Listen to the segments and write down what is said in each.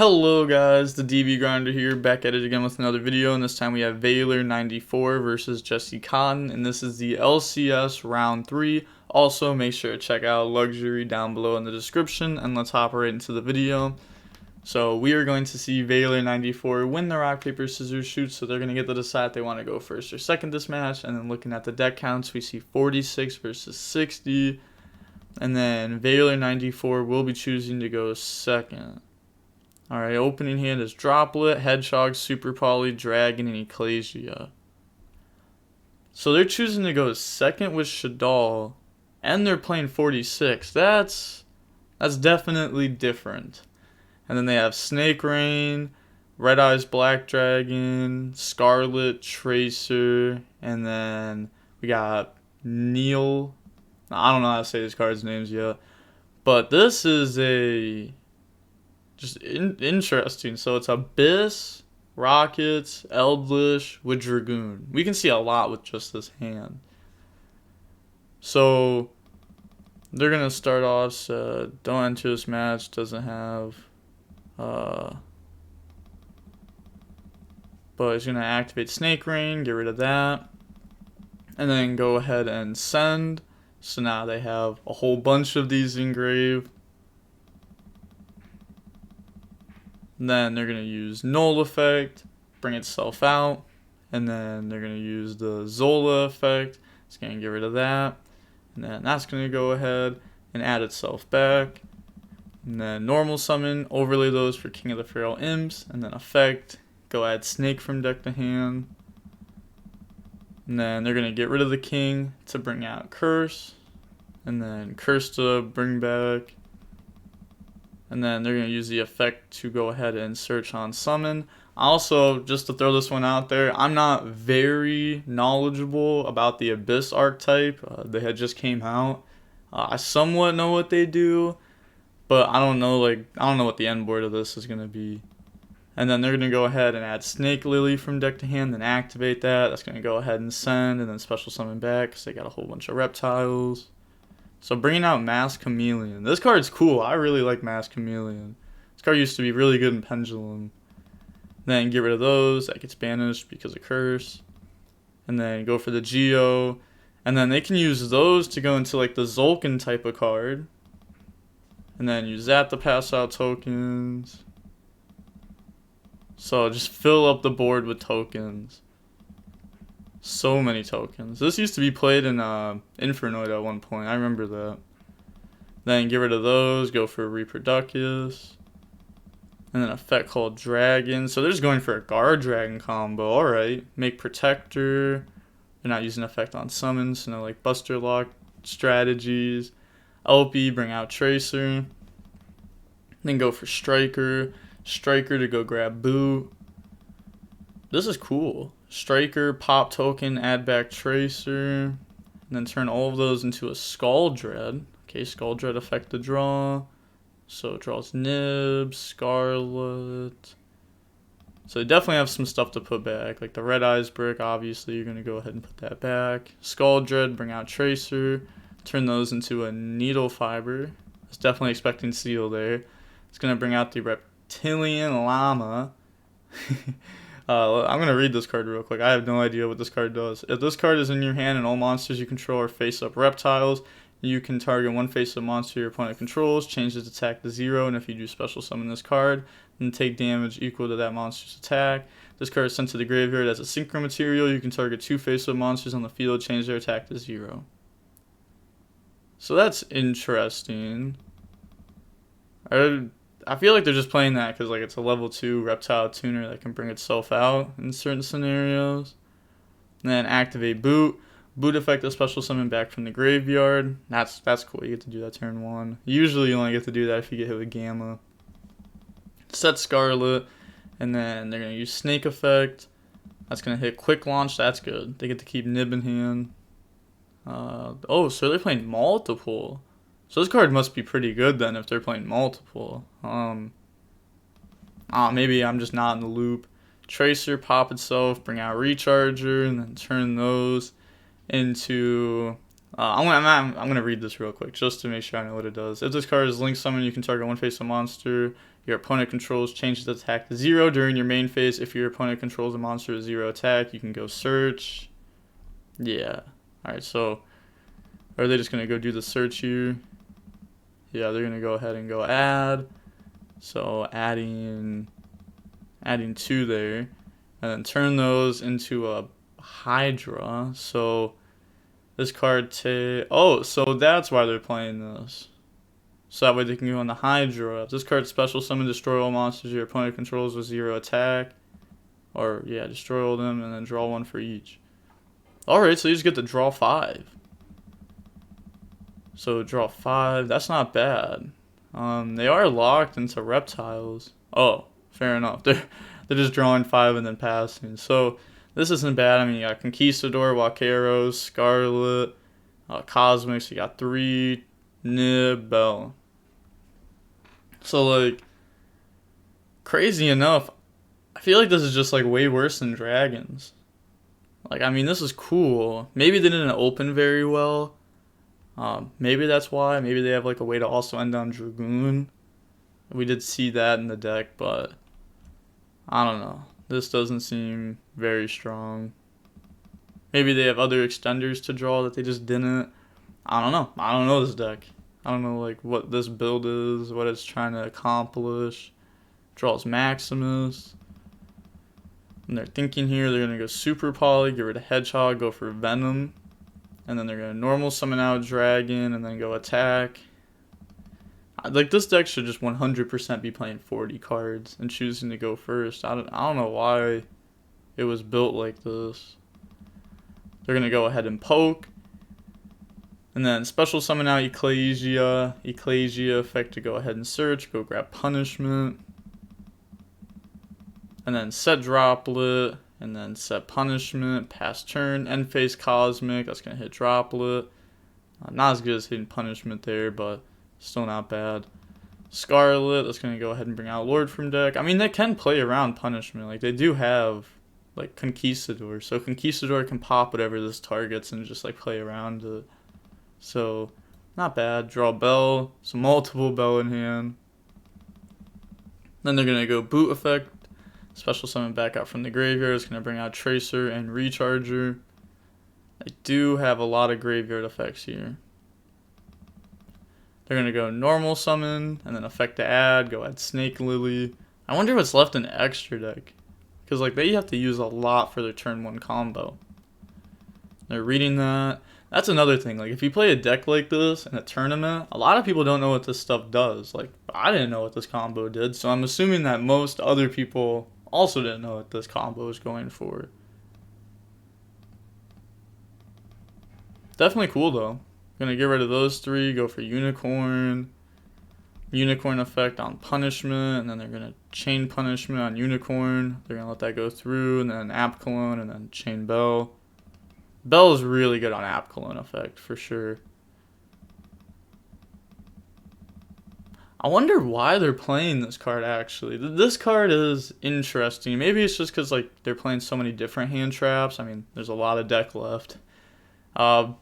Hello guys, the DB Grinder here, back at it again with another video, and this time we have Valor94 versus Jesse Cotton, and this is the LCS round 3. Also, make sure to check out Luxury down below in the description, and let's hop right into the video. So we are going to see Valor94 win the rock, paper, scissors, shoot, so they're going to get to decide if they want to go first or second this match, and then looking at the deck counts, we see 46 versus 60, and then Valor94 will be choosing to go second. Alright, opening hand is Droplet, Hedgehog, Super Poly, Dragon, and Ecclesia. So they're choosing to go second with Shaddoll, and they're playing 46. That's definitely different. And then they have Snake Rain, Red Eyes Black Dragon, Scarlet, Tracer, and then we got Neil. I don't know how to say these cards' names yet. But this is just interesting. So it's Abhyss, Rockets, Eldlich with Dragoon. We can see a lot with just this hand. So they're going to start off, so don't enter this match, doesn't have, but he's going to activate Snake Rain, get rid of that, and then go ahead and send. So now they have a whole bunch of these engraved. Then they're going to use Null effect, bring itself out, and then they're going to use the Zola effect. It's going to get rid of that, and then that's going to go ahead and add itself back. And then normal summon, overlay those for King of the Feral Imps, and then effect, go add Snake from deck to hand. And then they're going to get rid of the King to bring out Curse, and then Curse to bring back. And then they're going to use the effect to go ahead and search on summon. Also, just to throw this one out there, I'm not very knowledgeable about the Abhyss archetype. They had just came out. I somewhat know what they do, but I don't know what the end board of this is going to be. And then they're going to go ahead and add Snake Lily from deck to hand, then activate that. That's going to go ahead and send, and then special summon back because they got a whole bunch of reptiles. So bringing out Mass Chameleon. This card's cool. I really like Mass Chameleon. This card used to be really good in Pendulum. Then get rid of those. That gets banished because of Curse. And then go for the Geo. And then they can use those to go into like the Zolkin type of card. And then use that to pass out tokens. So just fill up the board with tokens. So many tokens. This used to be played in Infernoid at one point. I remember that. Then get rid of those. Go for Reproductus. And then effect called Dragon. So they're just going for a Guard Dragon combo. Alright. Make Protector. They're not using effect on summons. So no like Buster Lock strategies. LP, bring out Tracer. Then go for Striker. Striker to go grab Boot. This is cool. Striker, pop token, add back Tracer, and then turn all of those into a Skull Dread. Okay, Skull Dread affect the draw. So it draws Nib, Scarlet. So they definitely have some stuff to put back. Like the Red Eyes Brick, obviously, you're going to go ahead and put that back. Skull Dread, bring out Tracer. Turn those into a Needle Fiber. I was definitely expecting Seal there. It's going to bring out the Reptilian Llama. I'm going to read this card real quick. I have no idea what this card does. If this card is in your hand and all monsters you control are face-up reptiles, you can target one face-up monster your opponent controls, change its attack to 0, and if you do special summon this card, then take damage equal to that monster's attack. This card is sent to the graveyard as a synchro material. You can target 2 face-up monsters on the field, change their attack to 0. So that's interesting. I feel like they're just playing that because like it's a level 2 reptile tuner that can bring itself out in certain scenarios. And then activate Boot. Boot effect a special summon back from the graveyard. That's cool. You get to do that turn 1. Usually you only get to do that if you get hit with Gamma. Set Scarlet. And then they're going to use Snake effect. That's going to hit Quick Launch. That's good. They get to keep Nib in hand. Oh, so they're playing multiple. So this card must be pretty good then if they're playing multiple. Maybe I'm just not in the loop. Tracer, pop itself, bring out Recharger, and then turn those into I'm gonna read this real quick just to make sure I know what it does. If this card is Link Summon, you can target one face-up monster your opponent controls, change the attack to 0 during your main phase. If your opponent controls a monster with 0 attack, you can go search. Yeah. Alright, so are they just going to go do the search here? Yeah, they're going to go ahead and go add. So adding 2 there. And then turn those into a Hydra. So this card oh, so that's why they're playing this. So that way they can go on the Hydra. This card special summon, destroy all monsters your opponent controls with 0 attack. Or, yeah, destroy all them and then draw 1 for each. Alright, so you just get to draw 5. So draw 5, that's not bad. They are locked into reptiles. Oh, fair enough. They're just drawing 5 and then passing. So this isn't bad. I mean, you got Conquistador, Vaqueros, Scarlet, Cosmics. You got 3, Nib, Bell. So, like, crazy enough, I feel like this is just, like, way worse than Dragons. Like, I mean, this is cool. Maybe they didn't open very well. Maybe that's why. Maybe they have, like, a way to also end on Dragoon. We did see that in the deck, but I don't know. This doesn't seem very strong. Maybe they have other extenders to draw that they just didn't. I don't know. I don't know this deck. I don't know, like, what this build is, what it's trying to accomplish. Draws Maximus. And they're thinking here they're going to go Super Poly, get rid of Hedgehog, go for Venom. And then they're going to normal summon out Dragon and then go attack. Like, this deck should just 100% be playing 40 cards and choosing to go first. I don't know why it was built like this. They're going to go ahead and poke. And then special summon out Ecclesia. Ecclesia effect to go ahead and search. Go grab Punishment. And then set Droplet. And then set Punishment. Pass turn. End phase Cosmic. That's going to hit Droplet. Not as good as hitting Punishment there, but still not bad. Scarlet. That's going to go ahead and bring out Lord from deck. I mean, they can play around Punishment. Like, they do have, like, Conquistador. So Conquistador can pop whatever this targets and just, like, play around it. So, not bad. Draw Bell. So, multiple Bell in hand. Then they're going to go Boot effect. Special summon back out from the graveyard. It's going to bring out Tracer and Recharger. They do have a lot of graveyard effects here. They're going to go normal summon. And then effect to add. Go add Snake Lily. I wonder what's left in the extra deck. Because, like, they have to use a lot for their turn 1 combo. They're reading that. That's another thing. Like, if you play a deck like this in a tournament, a lot of people don't know what this stuff does. Like, I didn't know what this combo did, so I'm assuming that most other people also didn't know what this combo was going for. Definitely cool, though. Gonna get rid of those 3, go for Unicorn. Unicorn effect on Punishment, and then they're gonna chain Punishment on Unicorn. They're gonna let that go through, and then App Cologne, and then chain Bell. Bell is really good on App Cologne effect, for sure. I wonder why they're playing this card, actually. This card is interesting. Maybe it's just because, like, they're playing so many different hand traps. I mean, there's a lot of deck left. But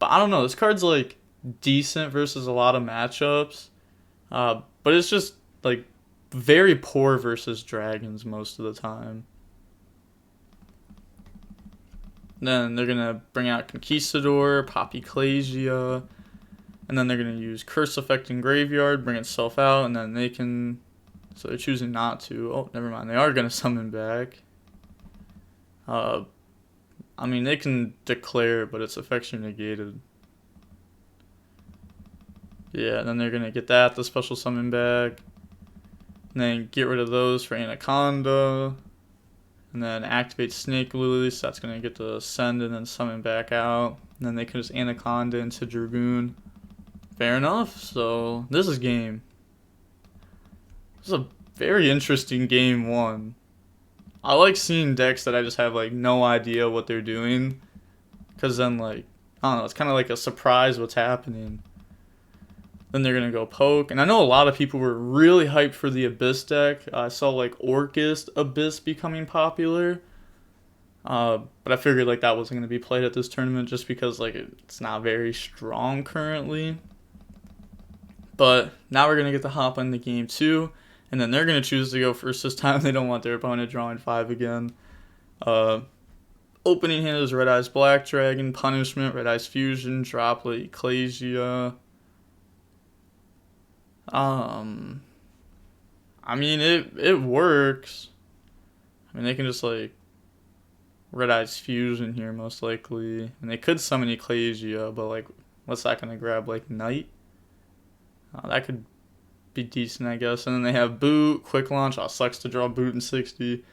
I don't know. This card's, like, decent versus a lot of matchups. But it's just, like, very poor versus Dragons most of the time. Then they're going to bring out Conquistador, pop Ecclesia, and then they're going to use Curse Effect in Graveyard, bring itself out, and then they can... So they're choosing not to. Oh, never mind. They are going to summon back. I mean, they can declare, but its effects are negated. Yeah, and then they're going to get that, the special summon back. And then get rid of those for Anaconda. And then activate Snake Lily, so that's going to get to send and then summon back out. And then they can just Anaconda into Dragoon. Fair enough, so this is game. This is a very interesting game 1. I like seeing decks that I just have, like, no idea what they're doing. Because then, like, I don't know, it's kind of like a surprise what's happening. Then they're going to go poke. And I know a lot of people were really hyped for the Abhyss deck. I saw, like, Orcust Abhyss becoming popular. But I figured, like, that wasn't going to be played at this tournament just because, like, it's not very strong currently. But now we're going to get to hop into game 2. And then they're going to choose to go first this time. They don't want their opponent drawing 5 again. Opening hand is Red Eyes Black Dragon, Punishment, Red Eyes Fusion, Droplet, Ecclesia. I mean, it works. I mean, they can just, like, Red Eyes Fusion here, most likely. And they could summon Ecclesia, but, like, what's that going to grab? Like, Knight? That could be decent, I guess. And then they have Boot, Quick Launch. Oh, sucks to draw Boot in 60.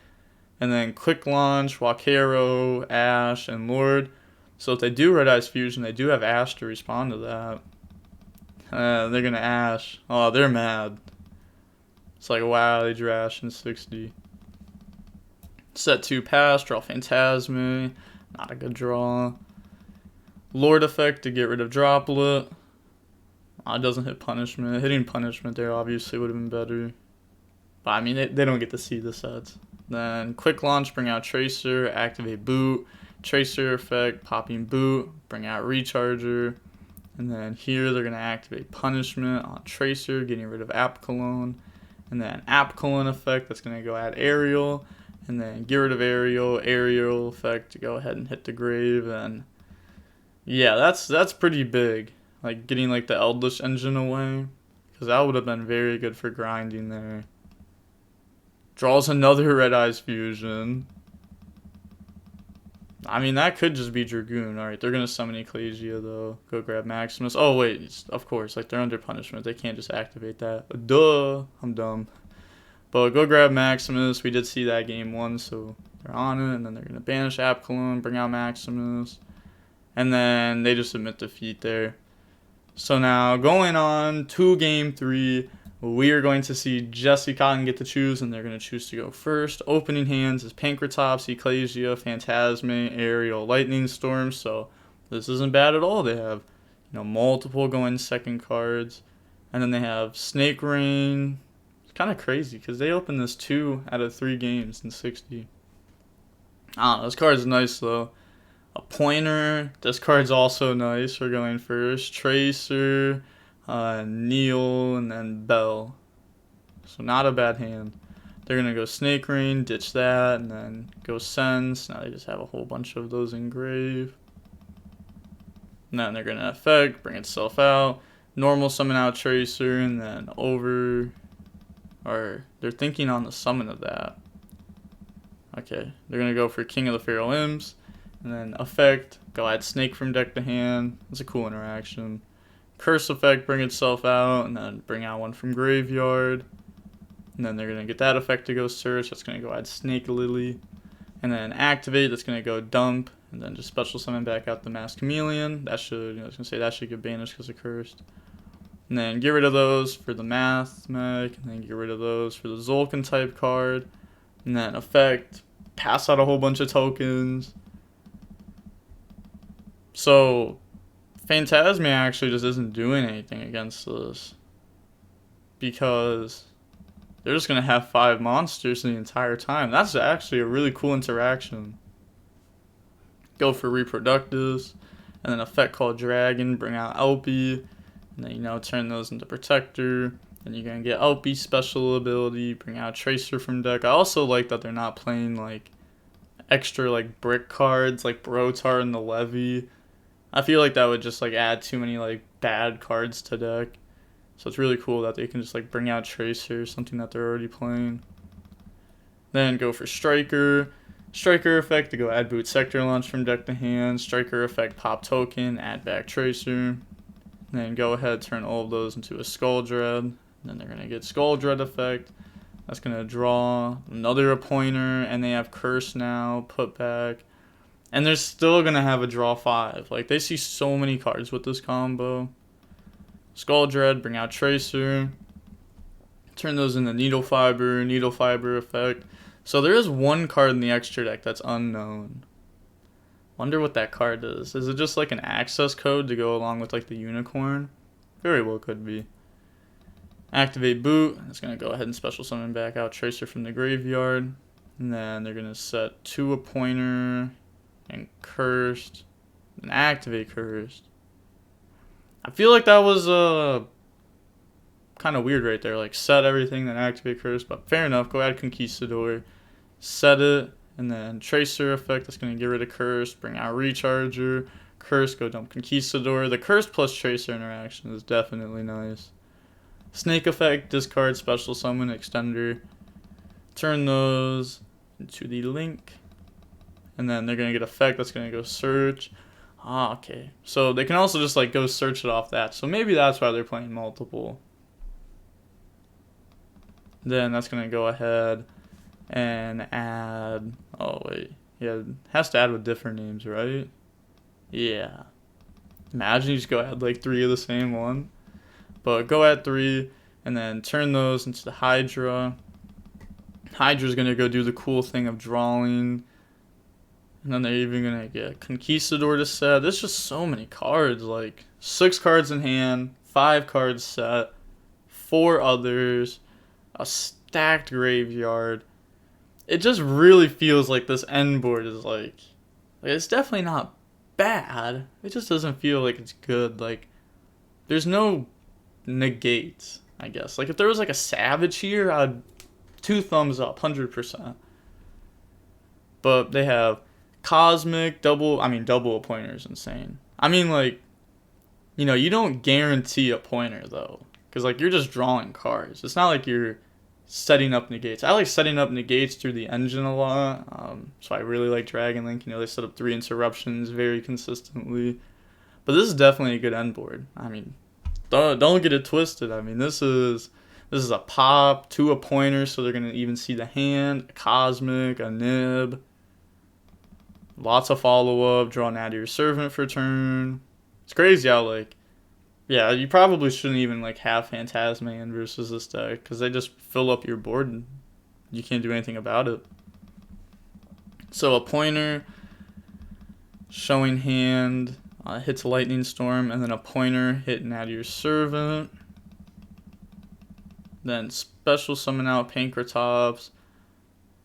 And then Quick Launch, Wakero, Ash, and Lord. So if they do Red Eyes Fusion, they do have Ash to respond to that. They're going to Ash. Oh, they're mad. It's like, wow, they drew Ash in 60. Set 2 pass, draw Phantasme. Not a good draw. Lord effect to get rid of Droplet. It doesn't hit Punishment. Hitting Punishment there obviously would have been better. But I mean, they don't get to see the sets. Then Quick Launch, bring out Tracer, activate Boot. Tracer effect, popping Boot, bring out Recharger. And then here they're going to activate Punishment on Tracer, getting rid of App Cologne. And then App Cologne effect, that's going to go add Aerial. And then get rid of Aerial effect to go ahead and hit the grave. And yeah, that's pretty big. Like getting like the Eldlich engine away. Because that would have been very good for grinding there. Draws another Red Eyes Fusion. I mean, that could just be Dragoon. Alright, they're going to summon Ecclesia, though. Go grab Maximus. Oh, wait. Of course. Like, they're under punishment. They can't just activate that. Duh. I'm dumb. But go grab Maximus. We did see that game 1, so they're on it. And then they're going to banish App Cologne, bring out Maximus. And then they just admit defeat there. So now, going on to Game 3, we are going to see Jesse Cotton get to choose, and they're going to choose to go first. Opening hands is Pankratops, Ecclesia, Phantasme, Aerial, Lightning Storm. So this isn't bad at all. They have, multiple going second cards. And then they have Snake Rain. It's kind of crazy because they opened this 2 out of 3 games in 60. I don't know. This card is nice, though. A Pointer. This card's also nice. We're going first. Tracer, Neil, and then Bell. So not a bad hand. They're going to go Snake Rain, ditch that, and then go Sense. Now they just have a whole bunch of those engraved. And then they're going to effect, bring itself out. Normal summon out Tracer, and then they're thinking on the summon of that. Okay, they're going to go for King of the Feral Imps. And then effect, go add Snake from deck to hand. It's a cool interaction. Curse effect, bring itself out, and then bring out one from graveyard. And then they're going to get that effect to go search. That's going to go add Snake Lily. And then activate, that's going to go dump. And then just special summon back out the Masked Chameleon. That should, I was going to say, that should get banished because of cursed. And then get rid of those for the Math Mech. And then get rid of those for the Zolkin type card. And then effect, pass out a whole bunch of tokens. So, Phantasme actually just isn't doing anything against this. Because they're just going to have 5 monsters the entire time. That's actually a really cool interaction. Go for Reproductives. And then effect called Dragon, bring out Elpie. And then, turn those into Protector. Then you're going to get Elpie special ability, bring out Tracer from deck. I also like that they're not playing, like, extra, like, brick cards, like Brotar and the Levy. I feel like that would just, like, add too many, like, bad cards to deck. So it's really cool that they can just, like, bring out Tracer, something that they're already playing. Then go for Striker. Striker effect to go add Boot Sector Launch from deck to hand. Striker effect pop token, add back Tracer. Then go ahead, turn all of those into a Skull Dread. Then they're going to get Skull Dread effect. That's going to draw another Pointer, and they have Curse now, put back. And they're still going to have a draw 5. Like, they see so many cards with this combo. Skull Dread, bring out Tracer. Turn those into Needle Fiber effect. So there is one card in the extra deck that's unknown. Wonder what that card is. Is it just like an access code to go along with like the unicorn? Very well could be. Activate Boot. It's going to go ahead and special summon back out Tracer from the graveyard. And then they're going to set 2 a Pointer and Cursed. And activate Cursed. I feel like that was kind of weird right there. Like, set everything, then activate curse. But fair enough. Go add Conquistador. Set it. And then Tracer effect. That's going to get rid of curse. Bring out Recharger. Curse. Go dump Conquistador. The curse plus Tracer interaction is definitely nice. Snake effect. Discard special summon extender. Turn those into the link. And then they're going to get effect. That's going to go search. Ah, okay. So they can also just like go search it off that. So maybe that's why they're playing multiple. Then that's going to go ahead and add. Oh, wait. Yeah, it has to add with different names, right? Yeah. Imagine you just go add like 3 of the same one. But go add 3 and then turn those into the Hydra. Hydra's going to go do the cool thing of drawing. And then they're even going to get Conquistador to set. There's just so many cards. Like, 6 cards in hand, 5 cards set, 4 others, a stacked graveyard. It just really feels like this end board is like it's definitely not bad. It just doesn't feel like it's good. Like, there's no negates, I guess. Like, if there was like a Savage here, I'd 2 thumbs up, 100%. But they have Cosmic, double a pointer is insane. I mean, like, you know, you don't guarantee a pointer, though. Because, like, you're just drawing cards. It's not like you're setting up negates. I like setting up negates through the engine a lot. So I really like Dragon Link. You know, they set up 3 interruptions very consistently. But this is definitely a good end board. I mean, don't get it twisted. I mean, this is a pop to a pointer, so they're going to even see the hand, a Cosmic, a Nib. Lots of follow-up, draw Nadir Servant for turn. It's crazy how, like, yeah, you probably shouldn't even, like, have Phantasman versus this deck, because they just fill up your board and you can't do anything about it. So a pointer, showing hand, hits Lightning Storm, and then a pointer, hit Nadir Servant. Then special summon out Pankratops.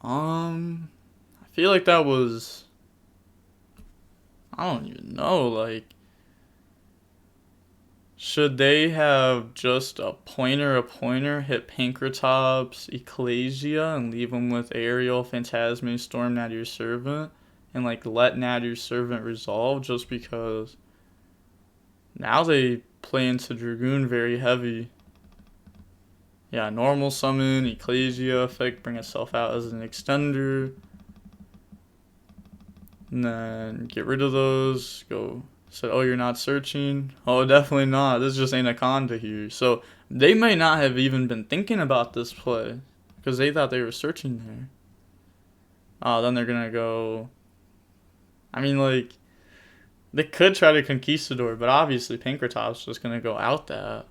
I feel like that was... I don't even know, like, should they have just a pointer, hit Pankratops, Ecclesia, and leave them with Aerial, Phantasme, Storm, Nadir Servant, and, like, let Nadir Servant resolve just because now they play into Dragoon very heavy. Yeah, normal summon, Ecclesia effect, bring itself out as an extender. And then get rid of those. Go. Said, oh, you're not searching? Oh, definitely not. This just ain't a Conda here. So they may not have even been thinking about this play because they thought they were searching there. Then they're going to go. I mean, like, they could try to Conquistador, but obviously Pankratops is just going to go out that.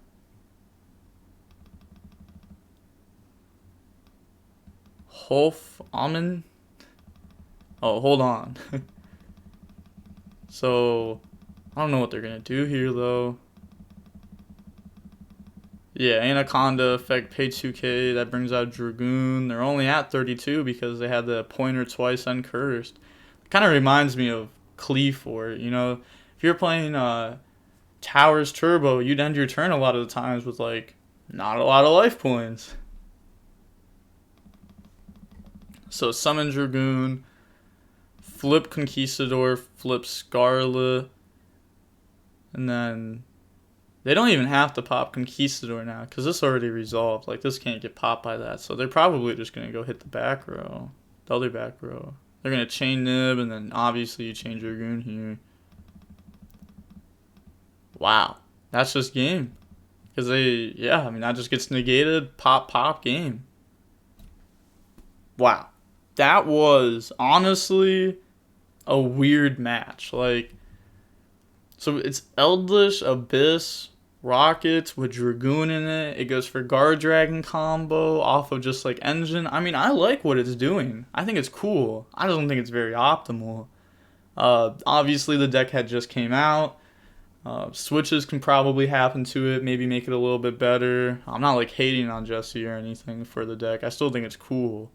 Holf Amen. Oh, hold on. So, I don't know what they're going to do here, though. Yeah, Anaconda effect, pay 2k. That brings out Dragoon. They're only at 32 because they had the pointer twice uncursed. Kind of reminds me of Cleafort. You know, if you're playing Towers Turbo, you'd end your turn a lot of the times with, like, not a lot of life points. So, summon Dragoon. Flip Conquistador, flip Scarlet, and then they don't even have to pop Conquistador now because this already resolved. Like, this can't get popped by that, so they're probably just going to go hit the back row, the other back row. They're going to chain Nib, and then obviously you change Dragoon here. Wow, that's just game. Because I mean, that just gets negated, pop, game. Wow. That was, honestly, a weird match. Like, so it's Eldlich, Abhyss, Rockets with Dragoon in it. It goes for Guard Dragon combo off of just, like, engine. I mean, I like what it's doing. I think it's cool. I don't think it's very optimal. Obviously, the deck had just came out. Switches can probably happen to it, maybe make it a little bit better. I'm not, like, hating on Jesse or anything for the deck. I still think it's cool.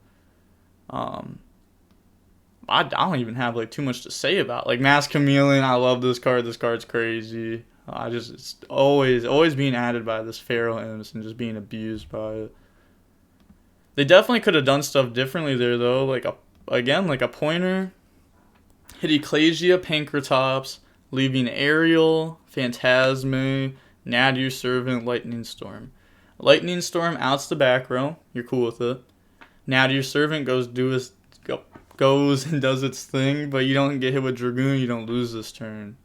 I don't even have, like, too much to say about. Like, Mass Chameleon, I love this card. This card's crazy. It's always being added by this Pharaoh Imps and just being abused by it. They definitely could have done stuff differently there though. Like a pointer, hit Ecclesia, Pankratops, leaving Aerial, Phantasme, Nadir Servant, Lightning Storm. Lightning Storm outs the back row. You're cool with it. Nadir Servant goes and does its thing, but you don't get hit with Dragoon, you don't lose this turn.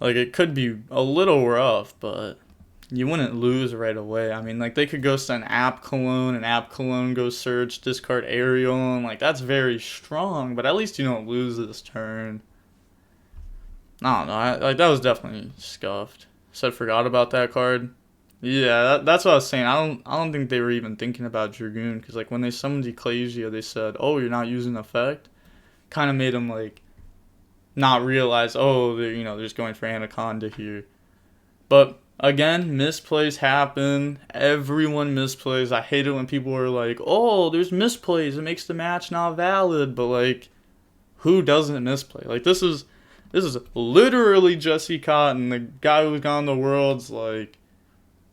Like, it could be a little rough, but you wouldn't lose right away. I mean, like, they could go send App Cologne, and App Cologne goes Surge, discard Aerial, and, like, that's very strong, but at least you don't lose this turn. I don't know. That was definitely scuffed. Said forgot about that card. Yeah, that's what I was saying. I don't think they were even thinking about Dragoon, because, like, when they summoned Ecclesia, they said, oh, you're not using effect. Kind of made them, like, not realize, oh, they're just going for Anaconda here. But again, misplays happen. Everyone misplays. I hate it when people are like, oh, there's misplays, it makes the match not valid. But, like, who doesn't misplay? Like, this is literally Jesse Cotton, the guy who's gone the Worlds, like,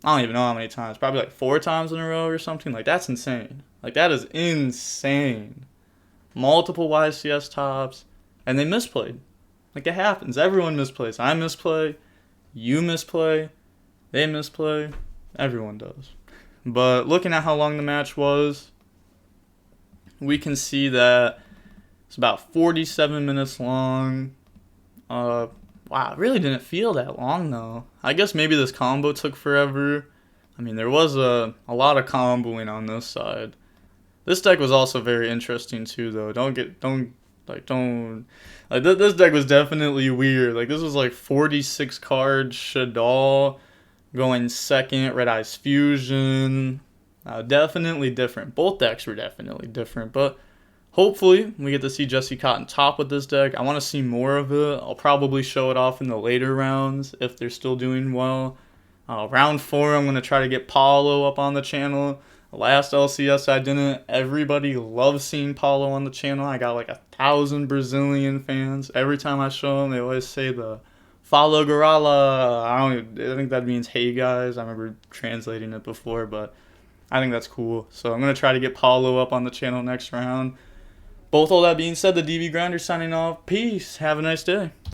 I don't even know how many times, probably like 4 times in a row or something. Like, that's insane. Like, that is insane. Multiple YCS tops, and they misplayed. Like, it happens. Everyone misplays. I misplay. You misplay. They misplay. Everyone does. But looking at how long the match was, we can see that it's about 47 minutes long. Wow, it really didn't feel that long, though. I guess maybe this combo took forever. I mean, there was a lot of comboing on this side. This deck was also very interesting, too, though. This deck was definitely weird. Like, this was like 46 cards, Shaddoll going second, Red Eyes Fusion. Definitely different. Both decks were definitely different, but hopefully we get to see Jesse Cotton top with this deck. I want to see more of it. I'll probably show it off in the later rounds if they're still doing well. Round 4, I'm going to try to get Paulo up on the channel. Last LCS I didn't. Everybody loves seeing Paulo on the channel. I got like 1,000 Brazilian fans. Every time I show them, they always say the "Follow Garala." I think that means "Hey guys." I remember translating it before, but I think that's cool. So I'm gonna try to get Paulo up on the channel next round. Both all that being said, the DV Grinder signing off. Peace. Have a nice day.